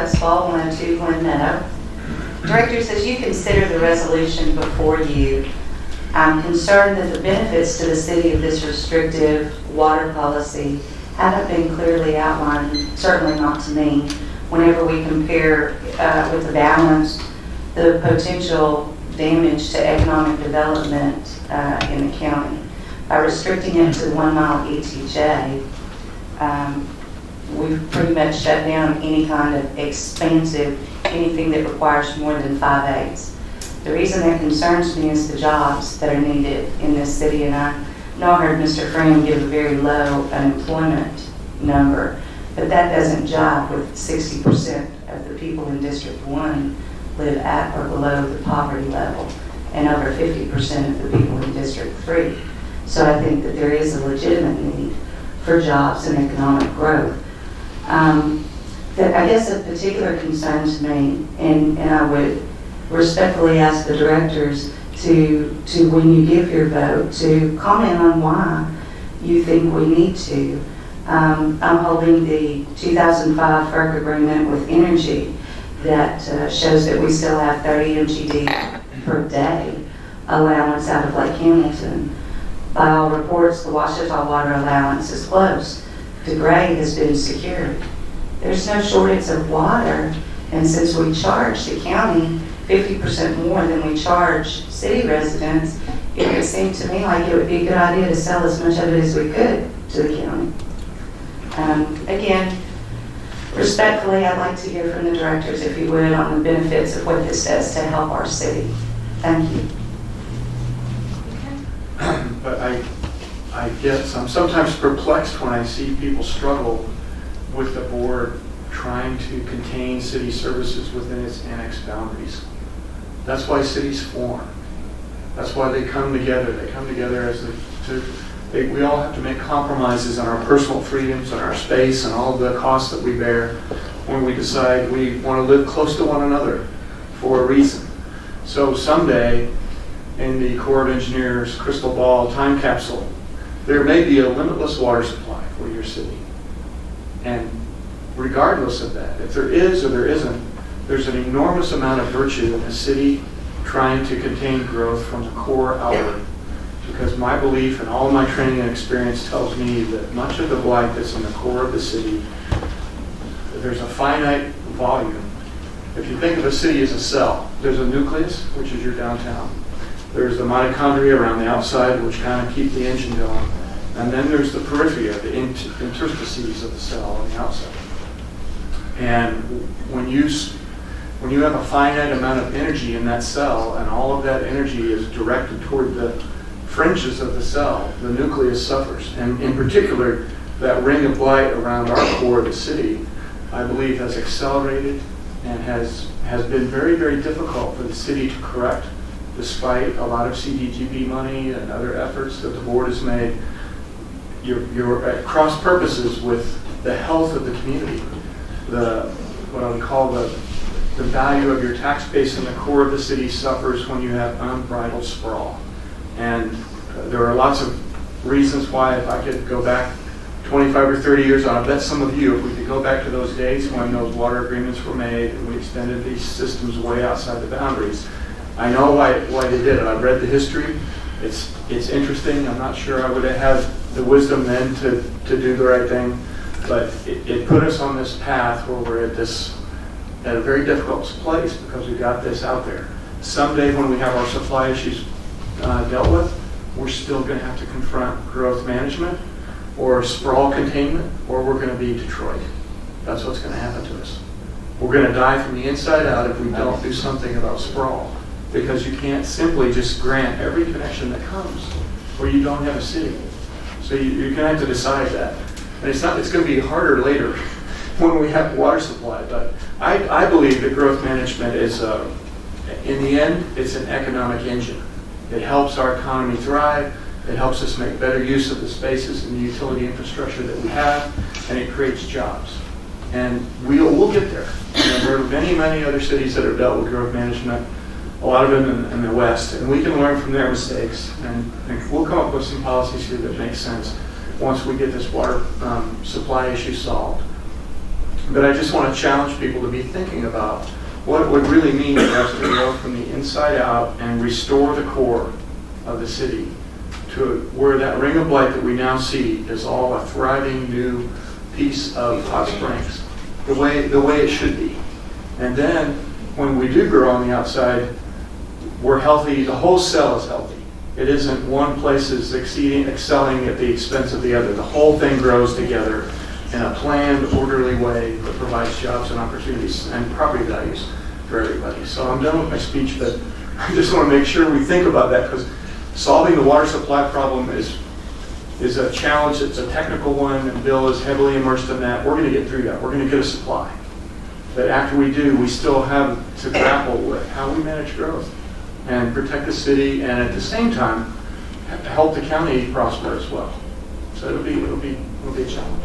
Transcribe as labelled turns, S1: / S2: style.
S1: Westfall, 102 Glen Meadow. Directors, as you consider the resolution before you, I'm concerned that the benefits to the city of this restrictive water policy haven't been clearly outlined, certainly not to me, whenever we compare with the balance, the potential damage to economic development in the county. By restricting it to 1 mile ETJ, we've pretty much shut down any kind of expansive, anything that requires more than 5/8. The reason that concerns me is the jobs that are needed in this city, and I know I heard Mr. Freeman give a very low unemployment number, but that doesn't jive with 60% of the people in District 1 live at or below the poverty level, and over 50% of the people in District 3. So I think that there is a legitimate need for jobs and economic growth. That I guess a particular concern to me, and I would respectfully ask the directors to when you give your vote, to comment on why you think we need to. I'm holding the 2005 FERC agreement with Energy that shows that we still have 30 MGD per day allowance out of Lake Hamilton. By all reports, the Ouachita water allowance is close. DeGray has been secured. There's no shortage of water, and since we charge the county 50% more than we charge city residents, it would seem to me like it would be a good idea to sell as much of it as we could to the county. Again, respectfully, I'd like to hear from the directors, if you would, on the benefits of what this does to help our city. Thank you.
S2: But I guess I'm sometimes perplexed when I see people struggle with the board trying to contain city services within its annexed boundaries. That's why cities form. That's why they come together. They come together we all have to make compromises on our personal freedoms and our space and all of the costs that we bear when we decide we want to live close to one another for a reason. So someday, in the Corps of Engineers crystal ball time capsule, there may be a limitless water supply for your city. And regardless of that, if there is or there isn't, there's an enormous amount of virtue in a city trying to contain growth from the core outward. Because my belief and all of my training and experience tells me that much of the blight that's in the core of the city, there's a finite volume. If you think of a city as a cell, there's a nucleus, which is your downtown. There's the mitochondria around the outside, which kind of keep the engine going. And then there's the periphery, the interstices of the cell on the outside. And when you have a finite amount of energy in that cell, and all of that energy is directed toward the fringes of the cell, the nucleus suffers. And in particular, that ring of blight around our core of the city, I believe, has accelerated and has been very, very difficult for the city to correct, despite a lot of CDGB money and other efforts that the board has made. You're at cross purposes with the health of the community, what I would call the value of your tax base in the core of the city suffers when you have unbridled sprawl. And there are lots of reasons why, if I could go back 25 or 30 years on, I bet some of you, if we could go back to those days when those water agreements were made and we extended these systems way outside the boundaries, I know why they did it. I've read the history. It's interesting. I'm not sure I would have had the wisdom then to do the right thing, but it put us on this path where we're at a very difficult place because we got this out there. Someday when we have our supply issues dealt with, we're still going to have to confront growth management or sprawl containment, or we're going to be Detroit. That's what's going to happen to us. We're going to die from the inside out if we don't do something about sprawl, because you can't simply just grant every connection that comes where you don't have a city. So you're going to have to decide that. And it's going to be harder later when we have water supply. But I believe that growth management is, in the end, it's an economic engine. It helps our economy thrive. It helps us make better use of the spaces and the utility infrastructure that we have, and it creates jobs. And we'll get there. There are many, many other cities that have dealt with growth management, a lot of them in the West, and we can learn from their mistakes. And we'll come up with some policies here that make sense once we get this water supply issue solved. But I just want to challenge people to be thinking about what it would really mean for us to go from the inside out and restore the core of the city to where that ring of light that we now see is all a thriving new piece of Hot Springs, the way it should be. And then when we do grow on the outside, we're healthy, the whole cell is healthy. It isn't one place is excelling at the expense of the other. The whole thing grows together in a planned, orderly way that provides jobs and opportunities and property values for everybody. So I'm done with my speech, but I just want to make sure we think about that, because solving the water supply problem is a challenge. It's a technical one, and Bill is heavily immersed in that. We're going to get through that. We're going to get a supply. But after we do, we still have to grapple with how we manage growth and protect the city, and at the same time, help the county prosper as well. So it'll be a challenge.